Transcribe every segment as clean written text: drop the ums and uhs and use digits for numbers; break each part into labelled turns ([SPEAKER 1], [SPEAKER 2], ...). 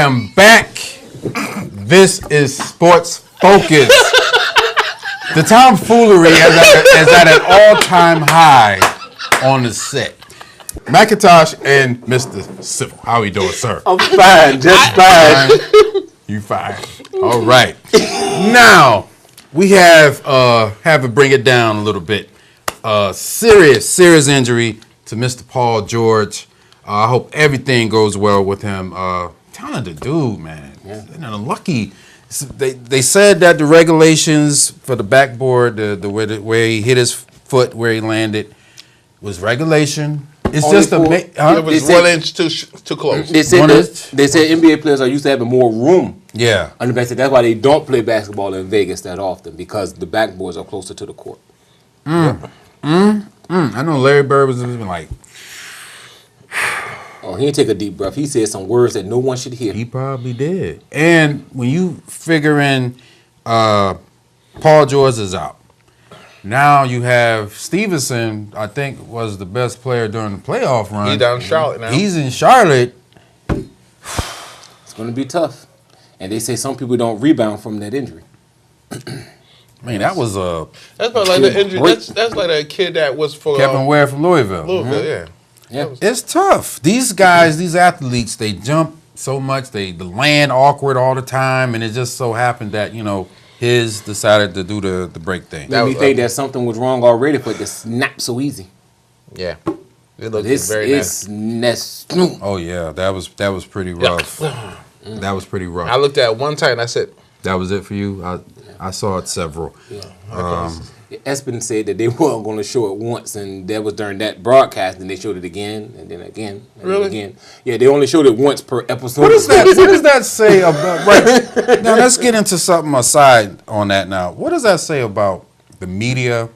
[SPEAKER 1] am back. This is Sports Focus. The tomfoolery is at an all-time high on the set. McIntosh and Mr. Civil. How we doing, sir?
[SPEAKER 2] I'm fine, just fine.
[SPEAKER 1] You fine. All right. Now, we have to bring it down a little bit. Serious injury to Mr. Paul George. I hope everything goes well with him. Talented dude, man. Yeah. Lucky. They said that the regulations for the backboard, the way he hit his foot, where he landed, was regulation. It's only just
[SPEAKER 3] it was 1 inch too close.
[SPEAKER 2] They said NBA players are used to having more room.
[SPEAKER 1] Yeah.
[SPEAKER 2] On the basketball. That's why they don't play basketball in Vegas that often, because the backboards are closer to the court.
[SPEAKER 1] I know Larry Bird was like,
[SPEAKER 2] oh, he didn't take a deep breath. He said some words that no one should hear.
[SPEAKER 1] He probably did. And when you figure in Paul George is out, now you have Stevenson, I think, was the best player during the playoff run.
[SPEAKER 3] He's down in Charlotte now.
[SPEAKER 1] He's in Charlotte.
[SPEAKER 2] It's going to be tough. And they say some people don't rebound from that injury.
[SPEAKER 1] Man, that was
[SPEAKER 3] That's like the injury. That's like a kid that was for
[SPEAKER 1] Kevin Ware from Louisville.
[SPEAKER 2] Yeah.
[SPEAKER 1] It's tough. These guys, these athletes, they jump so much. They land awkward all the time, and it just so happened that his decided to do the break thing.
[SPEAKER 2] Made me think that something was wrong already, but it snapped so easy.
[SPEAKER 3] Yeah, it looked very nice.
[SPEAKER 1] Oh yeah, that was pretty rough. That was pretty rough.
[SPEAKER 3] I looked at it one time and I said,
[SPEAKER 1] that was it for you. I saw it several.
[SPEAKER 2] Yeah. Espen said that they weren't going to show it once, and that was during that broadcast, and they showed it again, and then again, and
[SPEAKER 3] really?
[SPEAKER 2] then again. Yeah, they only showed it once per episode.
[SPEAKER 1] What does that say about? Right now, let's get into something aside on that. Now, what does that say about the media,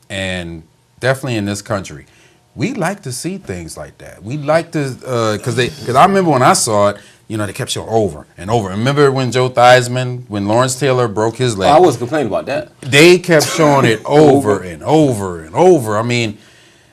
[SPEAKER 1] and definitely in this country? We like to see things like that. We like to because I remember when I saw it. They kept showing over and over. Remember when Joe Theismann, when Lawrence Taylor broke his leg?
[SPEAKER 2] I was complaining about that.
[SPEAKER 1] They kept showing it over and over and over. I mean,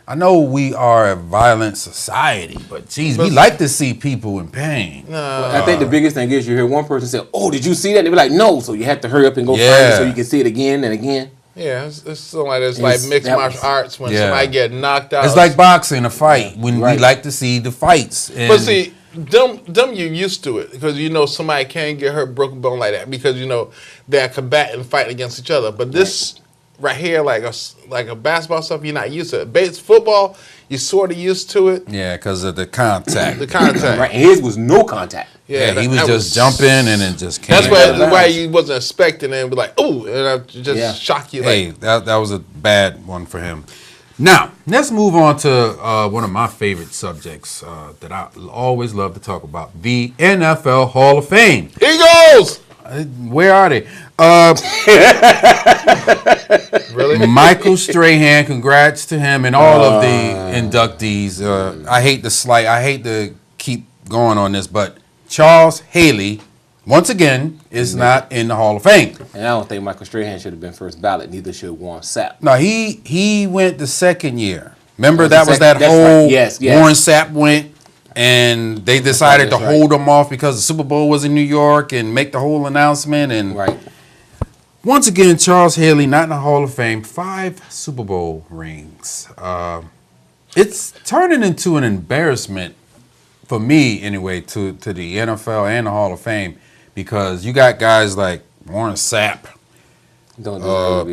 [SPEAKER 1] I know we are a violent society, but geez, we like to see people in pain.
[SPEAKER 2] I think the biggest thing is you hear one person say, "Oh, did you see that?" And they be like, "No," so you have to hurry up and go find it so you can see it again and again.
[SPEAKER 3] Yeah, it's something like this, like mixed martial arts when somebody get knocked out.
[SPEAKER 1] It's like boxing, a fight. When we like to see the fights.
[SPEAKER 3] But see, them you're used to it because somebody can get hurt, broken bone like that because they're combating, fighting against each other. But this right here, like a basketball stuff, you're not used to it. Base football, you're sort of used to it.
[SPEAKER 1] Yeah, because of the contact.
[SPEAKER 2] Right, and his was no contact.
[SPEAKER 1] Yeah, he was just jumping and it just came.
[SPEAKER 3] That's why you wasn't expecting it and be like, ooh, and I just shock you.
[SPEAKER 1] Hey, that was a bad one for him. Now, let's move on to one of my favorite subjects that I always love to talk about, the NFL Hall of Fame.
[SPEAKER 3] Eagles!
[SPEAKER 1] Where are they? Really? Michael Strahan, congrats to him and all of the inductees. I hate to keep going on this, but Charles Haley, once again, is not in the Hall of Fame.
[SPEAKER 2] And I don't think Michael Strahan should have been first ballot. Neither should Warren Sapp.
[SPEAKER 1] No, he went the second year. Remember that whole
[SPEAKER 2] right. Yes.
[SPEAKER 1] Warren Sapp went, and they decided to hold him off because the Super Bowl was in New York and make the whole announcement. And once again, Charles Haley not in the Hall of Fame. 5 Super Bowl rings. It's turning into an embarrassment for me anyway to the NFL and the Hall of Fame. Because you got guys like Warren Sapp,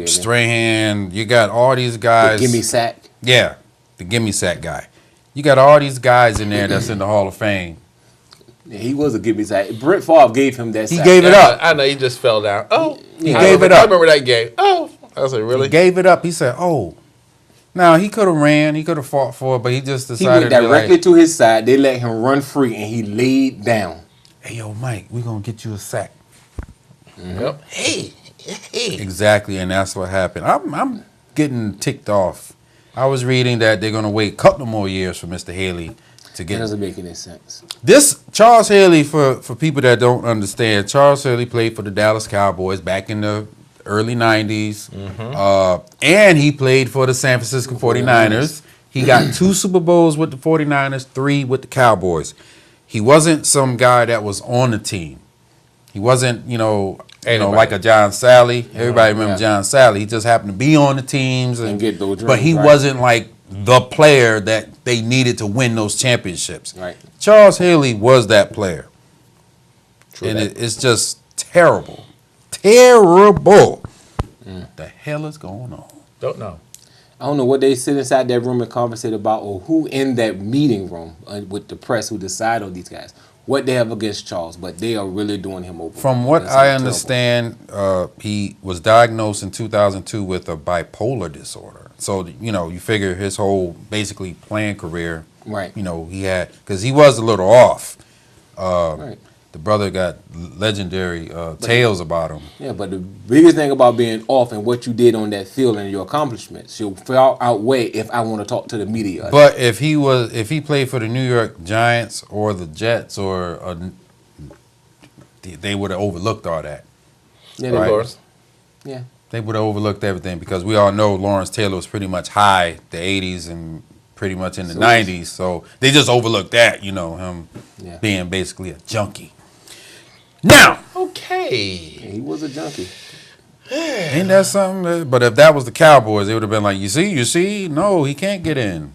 [SPEAKER 1] Strahan, you got all these guys.
[SPEAKER 2] The gimme sack.
[SPEAKER 1] Yeah, the gimme sack guy. You got all these guys in there that's in the Hall of Fame.
[SPEAKER 2] Yeah, he was a gimme sack. Brett Favre gave him that sack.
[SPEAKER 1] He gave it up.
[SPEAKER 3] I know, he just fell down. Oh.
[SPEAKER 1] He gave it up.
[SPEAKER 3] I remember that game. Oh. I was like, really?
[SPEAKER 1] He gave it up. He said, oh. Now, he could have ran. He could have fought for it, but he just decided
[SPEAKER 2] he went directly to his side. They let him run free, and he laid down.
[SPEAKER 1] Hey, yo, Mike, we're going to get you a sack.
[SPEAKER 3] Yep. Hey.
[SPEAKER 1] Exactly, and that's what happened. I'm getting ticked off. I was reading that they're going to wait a couple more years for Mr. Haley to get.
[SPEAKER 2] That doesn't make any sense.
[SPEAKER 1] This Charles Haley, for people that don't understand, Charles Haley played for the Dallas Cowboys back in the early 90s. And he played for the San Francisco 49ers. He got 2 Super Bowls with the 49ers, 3 with the Cowboys. he wasn't some guy that was on the team. He wasn't,
[SPEAKER 3] Anybody.
[SPEAKER 1] like a John Sally. Everybody remembers John Sally. He just happened to be on the teams
[SPEAKER 2] And get those
[SPEAKER 1] but he
[SPEAKER 2] rings, right.
[SPEAKER 1] wasn't like the player that they needed to win those championships.
[SPEAKER 2] Right.
[SPEAKER 1] Charles Haley was that player.
[SPEAKER 2] True
[SPEAKER 1] and
[SPEAKER 2] that.
[SPEAKER 1] it's just terrible. Terrible. What the hell is going on?
[SPEAKER 3] Don't know.
[SPEAKER 2] I don't know what they sit inside that room and conversate about, or who in that meeting room with the press who decide on these guys, what they have against Charles, but they are really doing him over.
[SPEAKER 1] From what
[SPEAKER 2] That's
[SPEAKER 1] I
[SPEAKER 2] terrible.
[SPEAKER 1] understand, he was diagnosed in 2002 with a bipolar disorder. So, you figure his whole basically playing career,
[SPEAKER 2] Right.
[SPEAKER 1] he had, because he was a little off.
[SPEAKER 2] Right.
[SPEAKER 1] The brother got legendary tales about him.
[SPEAKER 2] Yeah, but the biggest thing about being off and what you did on that field and your accomplishments should far outweigh if I want to talk to the media.
[SPEAKER 1] But if he played for the New York Giants or the Jets they would have overlooked all that.
[SPEAKER 2] yeah,
[SPEAKER 3] Of
[SPEAKER 1] Right.
[SPEAKER 3] course.
[SPEAKER 2] yeah.
[SPEAKER 1] They would have overlooked everything because we all know Lawrence Taylor was pretty much high the 80s and pretty much in the 90s. So they just overlooked that, him
[SPEAKER 2] Yeah.
[SPEAKER 1] being basically a junkie. Now,
[SPEAKER 3] Okay.
[SPEAKER 2] He was a junkie.
[SPEAKER 1] ain't that something? But if that was the Cowboys, they would have been like, you see, no, he can't get in.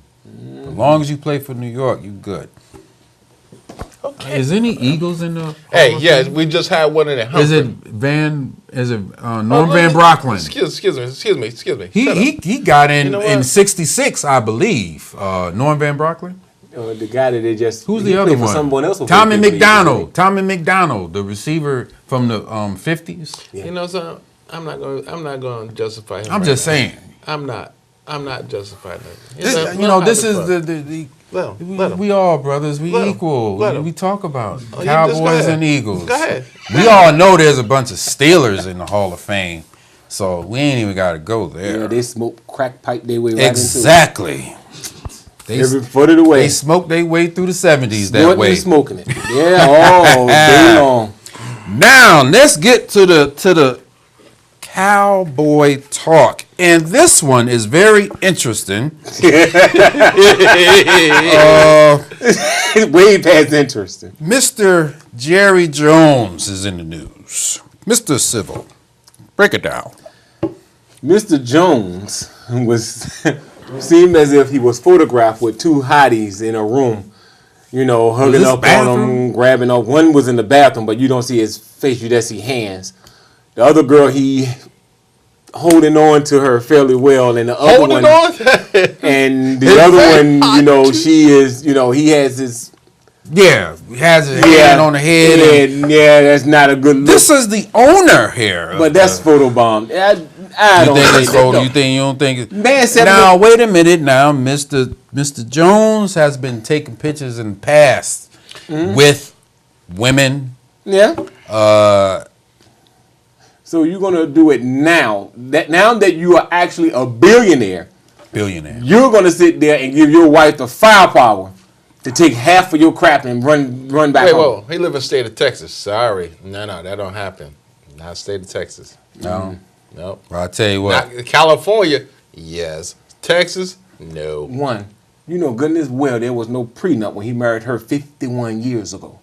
[SPEAKER 1] As long as you play for New York, you good.
[SPEAKER 3] Okay.
[SPEAKER 1] Is any Eagles in the?
[SPEAKER 3] Hey, yeah, we just had one in there.
[SPEAKER 1] Is it Norm Van Brocklin?
[SPEAKER 3] Excuse me. Shut up.
[SPEAKER 1] He got in
[SPEAKER 3] You know
[SPEAKER 1] in
[SPEAKER 3] what?
[SPEAKER 1] '66, I believe. Norm Van Brocklin.
[SPEAKER 2] The guy that they just
[SPEAKER 1] Who's
[SPEAKER 2] he
[SPEAKER 1] the other
[SPEAKER 2] played for
[SPEAKER 1] one?
[SPEAKER 2] someone else before
[SPEAKER 1] Tommy
[SPEAKER 2] he played for the
[SPEAKER 1] McDonald.
[SPEAKER 2] Eagles,
[SPEAKER 1] Tommy McDonald, the receiver from the '50s.
[SPEAKER 2] Yeah.
[SPEAKER 3] You know something? I'm not going to justify him.
[SPEAKER 1] I'm
[SPEAKER 3] right
[SPEAKER 1] just
[SPEAKER 3] now.
[SPEAKER 1] saying.
[SPEAKER 3] I'm not justifying that.
[SPEAKER 1] This, this is the
[SPEAKER 3] Let him.
[SPEAKER 1] we all brothers. We
[SPEAKER 3] Let 'em.
[SPEAKER 1] equal.
[SPEAKER 3] Let 'em.
[SPEAKER 1] We talk about
[SPEAKER 3] Oh, you just go
[SPEAKER 1] Cowboys
[SPEAKER 3] ahead.
[SPEAKER 1] and Eagles.
[SPEAKER 3] Go ahead.
[SPEAKER 1] We all know there's a bunch of Steelers in the Hall of Fame, so we ain't even got to go there.
[SPEAKER 2] Yeah, they smoke crack pipe their way right
[SPEAKER 1] Exactly. They,
[SPEAKER 2] into it. Every foot of the way.
[SPEAKER 1] they smoked their way through the '70s that
[SPEAKER 2] Snorting
[SPEAKER 1] way.
[SPEAKER 2] and smoking it. Yeah, all day long.
[SPEAKER 1] Now let's get to the Cowboy talk, and this one is very interesting.
[SPEAKER 2] Way past interesting.
[SPEAKER 1] Mr. Jerry Jones is in the news. Mr. Civil, break it down.
[SPEAKER 2] Mr. Jones seemed as if he was photographed with two hotties in a room, hugging
[SPEAKER 1] this
[SPEAKER 2] up on
[SPEAKER 1] bathroom?
[SPEAKER 2] him, grabbing up. One was in the bathroom, but you don't see his face, you just see hands. The other girl, he holding on to her fairly well, and the other
[SPEAKER 3] Holding
[SPEAKER 2] one,
[SPEAKER 3] on.
[SPEAKER 2] and the
[SPEAKER 3] His
[SPEAKER 2] other
[SPEAKER 3] very
[SPEAKER 2] one, she is, he has his
[SPEAKER 1] Yeah, he has his hand on the head. and
[SPEAKER 2] yeah, that's not a good look.
[SPEAKER 1] this is the owner here.
[SPEAKER 2] But that's photobombed. I
[SPEAKER 1] you
[SPEAKER 2] don't
[SPEAKER 1] think
[SPEAKER 2] think
[SPEAKER 1] it's
[SPEAKER 2] that.
[SPEAKER 1] photo?
[SPEAKER 2] No.
[SPEAKER 1] You don't think it?
[SPEAKER 2] Man said
[SPEAKER 1] Now wait a minute. Now, Mr. Jones has been taking pictures in the past with women.
[SPEAKER 2] Yeah. So you're gonna do it now? Now that you are actually a billionaire, you're gonna sit there and give your wife the firepower to take half of your crap and run back
[SPEAKER 3] Wait,
[SPEAKER 2] home.
[SPEAKER 3] whoa. He live in the state of Texas. Sorry. No, that don't happen. Not state of Texas.
[SPEAKER 1] No.
[SPEAKER 3] Nope.
[SPEAKER 1] Well, I tell you what.
[SPEAKER 3] Not California, yes. Texas, no.
[SPEAKER 2] One, goodness well, there was no prenup when he married her 51 years ago.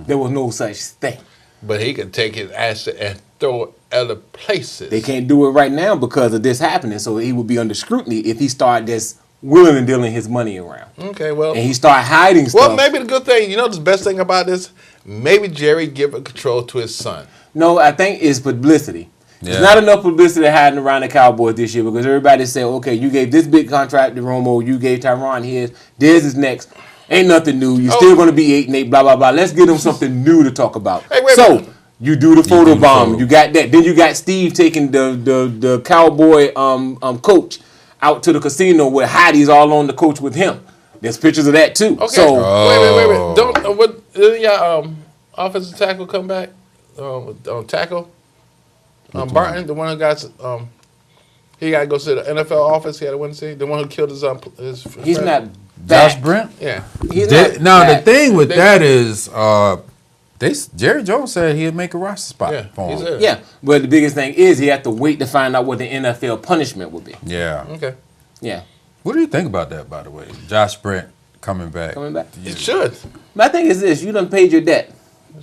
[SPEAKER 2] There was no such thing.
[SPEAKER 3] But he could take his asset and throw it other places.
[SPEAKER 2] They can't do it right now because of this happening. So he would be under scrutiny if he started just wheeling and dealing his money around.
[SPEAKER 3] Okay, well.
[SPEAKER 2] And he started hiding stuff.
[SPEAKER 3] Well, maybe the good thing, the best thing about this, maybe Jerry give control to his son.
[SPEAKER 2] No, I think it's publicity.
[SPEAKER 1] Yeah.
[SPEAKER 2] There's not enough publicity hiding around the Cowboys this year because everybody said, okay, you gave this big contract to Romo, you gave Tyron his, Dez is next. Ain't nothing new. You're still going to be 8-8, blah, blah, blah. Let's give them something new to talk about.
[SPEAKER 3] Hey, wait a
[SPEAKER 2] so,
[SPEAKER 3] minute.
[SPEAKER 2] you do the photo
[SPEAKER 1] the
[SPEAKER 2] bomb.
[SPEAKER 1] photo.
[SPEAKER 2] You got that. Then you got Steve taking the Cowboy coach out to the casino with hotties all on the coach with him. There's pictures of that, too.
[SPEAKER 3] Okay.
[SPEAKER 2] So,
[SPEAKER 3] Wait. Don't, didn't your offensive tackle come back? Tackle? Barton, the one who got, he got to go to the NFL office. He had to win the one who killed his
[SPEAKER 2] he's
[SPEAKER 3] friend.
[SPEAKER 2] not
[SPEAKER 1] Josh
[SPEAKER 2] back.
[SPEAKER 1] Brent.
[SPEAKER 3] Yeah.
[SPEAKER 2] He's not
[SPEAKER 1] Now the
[SPEAKER 2] back.
[SPEAKER 1] thing with that is, Jerry Jones said he'd make a roster spot
[SPEAKER 3] Yeah,
[SPEAKER 1] for
[SPEAKER 3] he's
[SPEAKER 1] him.
[SPEAKER 3] there.
[SPEAKER 2] Yeah, but the biggest thing is he had to wait to find out what the NFL punishment would be.
[SPEAKER 1] Yeah.
[SPEAKER 3] Okay.
[SPEAKER 2] Yeah.
[SPEAKER 1] What do you think about that, by the way? Josh Brent coming back.
[SPEAKER 3] It should.
[SPEAKER 2] My thing is this: you done paid your debt.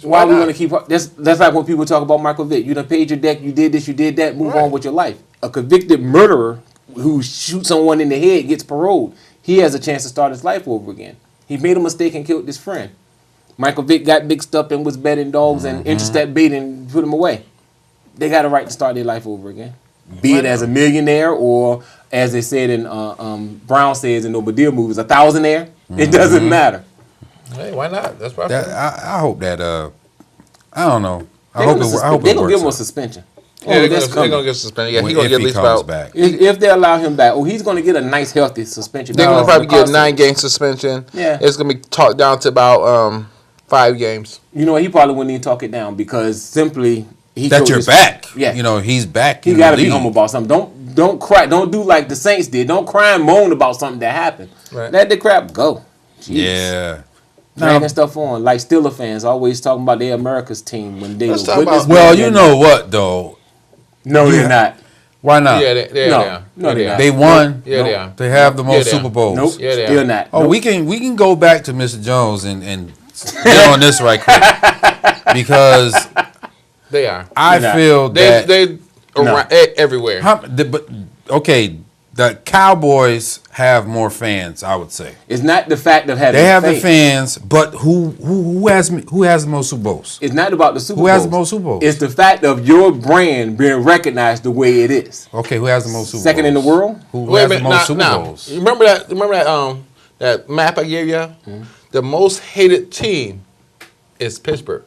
[SPEAKER 2] Why are we going to keep? That's like when people talk about Michael Vick. You done paid your debt. You did this. You did that. Move on with your life. A convicted murderer who shoots someone in the head gets paroled. He has a chance to start his life over again. He made a mistake and killed his friend. Michael Vick got mixed up and was betting dogs and interested at bait and put him away. They got a right to start their life over again. Be it as a millionaire or, as they said in Brown says in the Obadiah movies, a thousandaire. It doesn't matter.
[SPEAKER 3] Hey, why not? That's what
[SPEAKER 1] I hope that. I don't know. I
[SPEAKER 2] They're
[SPEAKER 1] hope it
[SPEAKER 2] going to
[SPEAKER 1] works
[SPEAKER 2] give him a
[SPEAKER 1] out.
[SPEAKER 2] suspension.
[SPEAKER 3] Yeah, they're going to get suspended. Yeah, he's going to get at least
[SPEAKER 1] comes
[SPEAKER 3] about.
[SPEAKER 1] back.
[SPEAKER 2] If they allow him back, he's going to get a nice, healthy suspension.
[SPEAKER 3] They're going to
[SPEAKER 2] Because
[SPEAKER 3] probably get a
[SPEAKER 2] of the
[SPEAKER 3] 9-game suspension.
[SPEAKER 2] Yeah.
[SPEAKER 3] It's going to be talked down to about 5 games.
[SPEAKER 2] You know what? He probably wouldn't even talk it down because simply he
[SPEAKER 1] That
[SPEAKER 2] showed
[SPEAKER 1] you're
[SPEAKER 2] his-
[SPEAKER 1] back.
[SPEAKER 2] Yeah,
[SPEAKER 1] You know, he's back.
[SPEAKER 2] he
[SPEAKER 1] in
[SPEAKER 2] got to
[SPEAKER 1] the
[SPEAKER 2] be
[SPEAKER 1] league.
[SPEAKER 2] humble about something. Don't cry. Don't do like the Saints did. Don't cry and moan about something that happened.
[SPEAKER 3] Right.
[SPEAKER 2] Let the crap go. Jeez.
[SPEAKER 1] Yeah.
[SPEAKER 2] Dragging stuff on like Steeler fans always talking about their America's team when they
[SPEAKER 3] Let's
[SPEAKER 2] were
[SPEAKER 3] talk
[SPEAKER 2] with
[SPEAKER 3] about-
[SPEAKER 2] this
[SPEAKER 1] Well,
[SPEAKER 2] man
[SPEAKER 1] you
[SPEAKER 2] and-
[SPEAKER 1] know what though?
[SPEAKER 2] No,
[SPEAKER 1] Yeah.
[SPEAKER 2] they're not.
[SPEAKER 1] Why not?
[SPEAKER 3] Yeah, they
[SPEAKER 2] No.
[SPEAKER 3] are.
[SPEAKER 2] No,
[SPEAKER 3] Yeah,
[SPEAKER 2] they're not.
[SPEAKER 1] They won.
[SPEAKER 3] Yeah, they are.
[SPEAKER 1] They have the
[SPEAKER 3] Yeah,
[SPEAKER 1] most
[SPEAKER 3] they are.
[SPEAKER 1] Super Bowls.
[SPEAKER 2] Nope.
[SPEAKER 3] Yeah, they are.
[SPEAKER 2] Still not.
[SPEAKER 1] Oh,
[SPEAKER 2] Nope.
[SPEAKER 1] we can go back to Mr. Jones and get on this right quick because
[SPEAKER 3] They are.
[SPEAKER 1] I
[SPEAKER 2] They're not.
[SPEAKER 1] feel that
[SPEAKER 3] They around, everywhere.
[SPEAKER 1] but okay, the Cowboys have more fans. I would say
[SPEAKER 2] It's not the fact of having
[SPEAKER 1] they have the
[SPEAKER 2] faith.
[SPEAKER 1] fans, but who has the most Super Bowls?
[SPEAKER 2] It's not about the Super
[SPEAKER 1] Who
[SPEAKER 2] Bowls.
[SPEAKER 1] has the most Super Bowls?
[SPEAKER 2] It's the fact of your brand being recognized the way it is.
[SPEAKER 1] Okay, who has the most Super
[SPEAKER 2] Second
[SPEAKER 1] Bowls?
[SPEAKER 2] in the world?
[SPEAKER 1] Who
[SPEAKER 3] Wait a
[SPEAKER 1] has the
[SPEAKER 3] minute.
[SPEAKER 1] most Super
[SPEAKER 3] Now,
[SPEAKER 1] Bowls?
[SPEAKER 3] you remember that? That map I gave you? The most hated team is Pittsburgh.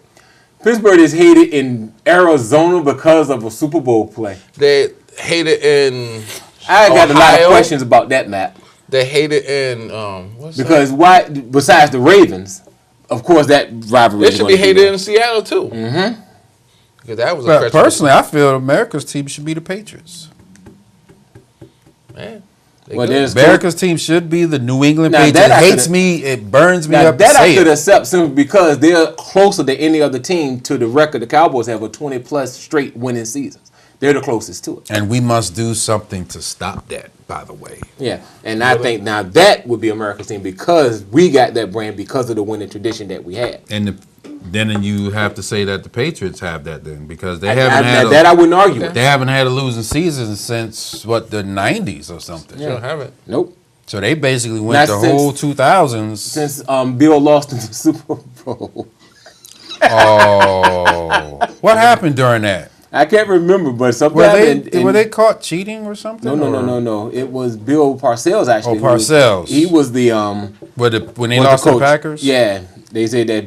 [SPEAKER 2] Pittsburgh is hated in Arizona because of a Super Bowl play.
[SPEAKER 3] They hate it in.
[SPEAKER 2] I got a lot of
[SPEAKER 3] Ohio.
[SPEAKER 2] questions about that map.
[SPEAKER 3] They hate it in. What's that?
[SPEAKER 2] Because why, besides the Ravens, of course that rivalry
[SPEAKER 3] It
[SPEAKER 2] is
[SPEAKER 3] should
[SPEAKER 2] gonna
[SPEAKER 3] be hated
[SPEAKER 2] there.
[SPEAKER 3] in Seattle too. Mm-hmm. Because that was a
[SPEAKER 1] But
[SPEAKER 3] pressure.
[SPEAKER 1] personally, I feel America's team should be the Patriots.
[SPEAKER 3] Man,
[SPEAKER 2] Well, there's
[SPEAKER 1] America's team should be the New England
[SPEAKER 2] Now,
[SPEAKER 1] Patriots. It
[SPEAKER 2] that I
[SPEAKER 1] hates
[SPEAKER 2] coulda-
[SPEAKER 1] me. It burns me
[SPEAKER 2] now
[SPEAKER 1] up to
[SPEAKER 2] that I
[SPEAKER 1] say
[SPEAKER 2] could
[SPEAKER 1] it.
[SPEAKER 2] accept simply because they're closer than any other team to the record. The Cowboys have a 20+ straight winning seasons. They're the closest to it.
[SPEAKER 1] And we must do something to stop that, by the way.
[SPEAKER 2] Yeah, and I think now that would be America's team because we got that brand because of the winning tradition that we had.
[SPEAKER 1] And then you have to say that the Patriots have that then because they
[SPEAKER 2] I wouldn't argue with.
[SPEAKER 1] they haven't had a losing season since what the 90s or something.
[SPEAKER 3] you don't have it.
[SPEAKER 2] Nope.
[SPEAKER 1] So they basically went
[SPEAKER 2] Not
[SPEAKER 1] the
[SPEAKER 2] since-
[SPEAKER 1] whole 2000s.
[SPEAKER 2] Since Bill lost in the Super Bowl.
[SPEAKER 1] Oh, what happened during that?
[SPEAKER 2] I can't remember, but something
[SPEAKER 1] Were
[SPEAKER 2] happened.
[SPEAKER 1] they caught cheating or something?
[SPEAKER 2] No. It was Bill Parcells actually.
[SPEAKER 1] Oh, Parcells.
[SPEAKER 2] He was the
[SPEAKER 1] When they
[SPEAKER 2] was
[SPEAKER 1] lost
[SPEAKER 2] the
[SPEAKER 1] the
[SPEAKER 2] coach.
[SPEAKER 1] Packers?
[SPEAKER 2] Yeah, they said that,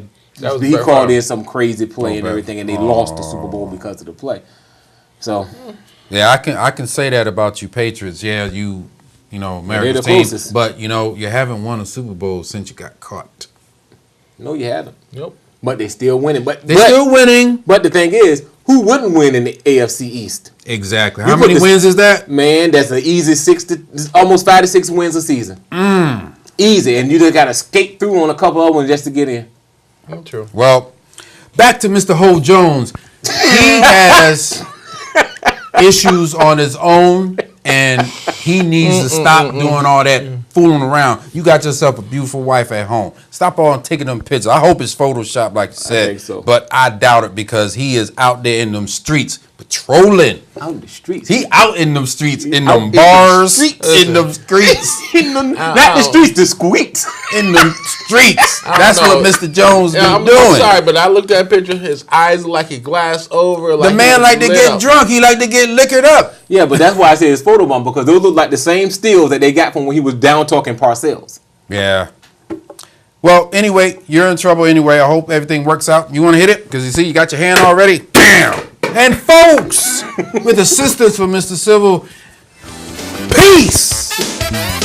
[SPEAKER 3] was
[SPEAKER 2] he
[SPEAKER 3] Brett
[SPEAKER 2] called
[SPEAKER 3] Favre.
[SPEAKER 2] in some crazy play and
[SPEAKER 1] Brett-
[SPEAKER 2] everything, and they lost the Super Bowl because of the play. So
[SPEAKER 1] Yeah, I can say that about you Patriots. Yeah, you know,
[SPEAKER 2] they're
[SPEAKER 1] America's
[SPEAKER 2] the
[SPEAKER 1] team.
[SPEAKER 2] closest.
[SPEAKER 1] But, you know, you haven't won a Super Bowl since you got caught.
[SPEAKER 2] no, you haven't.
[SPEAKER 3] Nope.
[SPEAKER 2] But they still winning. But
[SPEAKER 1] They're still winning.
[SPEAKER 2] But the thing is, who wouldn't win in the AFC East?
[SPEAKER 1] Exactly.
[SPEAKER 2] You
[SPEAKER 1] How
[SPEAKER 2] put
[SPEAKER 1] many
[SPEAKER 2] this-
[SPEAKER 1] wins is that?
[SPEAKER 2] Man, that's an easy almost 5 to 6 wins a season. Easy, and you just got to skate through on a couple of ones just to get in.
[SPEAKER 3] True.
[SPEAKER 1] Well, back to Mr. Ho Jones. He has issues on his own, and he needs to stop doing all that fooling around. You got yourself a beautiful wife at home. Stop all taking them pictures. I hope it's Photoshopped, like you said.
[SPEAKER 2] think so.
[SPEAKER 1] But I doubt it because he is out there in them streets patrolling.
[SPEAKER 2] Out in the streets.
[SPEAKER 1] He out in them streets, in
[SPEAKER 2] out
[SPEAKER 1] them
[SPEAKER 2] in the
[SPEAKER 1] bars,
[SPEAKER 2] streets.
[SPEAKER 1] in them streets,
[SPEAKER 2] Not the streets, the squeaks.
[SPEAKER 1] in them streets.
[SPEAKER 3] I don't
[SPEAKER 1] That's what
[SPEAKER 3] know.
[SPEAKER 1] Mr. Jones
[SPEAKER 3] Yeah,
[SPEAKER 1] been
[SPEAKER 3] I'm
[SPEAKER 1] doing.
[SPEAKER 3] sorry, but I looked at that picture. His eyes look like he glassed over. Like
[SPEAKER 1] The man
[SPEAKER 3] he
[SPEAKER 1] like to
[SPEAKER 3] lit
[SPEAKER 1] get
[SPEAKER 3] up.
[SPEAKER 1] drunk. He like to get liquored up.
[SPEAKER 2] Yeah, but that's why I say it's photobomb because those look like the same stills that they got from when he was down talking Parcells.
[SPEAKER 1] Yeah. Well, anyway, you're in trouble anyway. I hope everything works out. You want to hit it? Because you see, you got your hand already. Bam! And folks, with assistance from Mr. Civil, peace!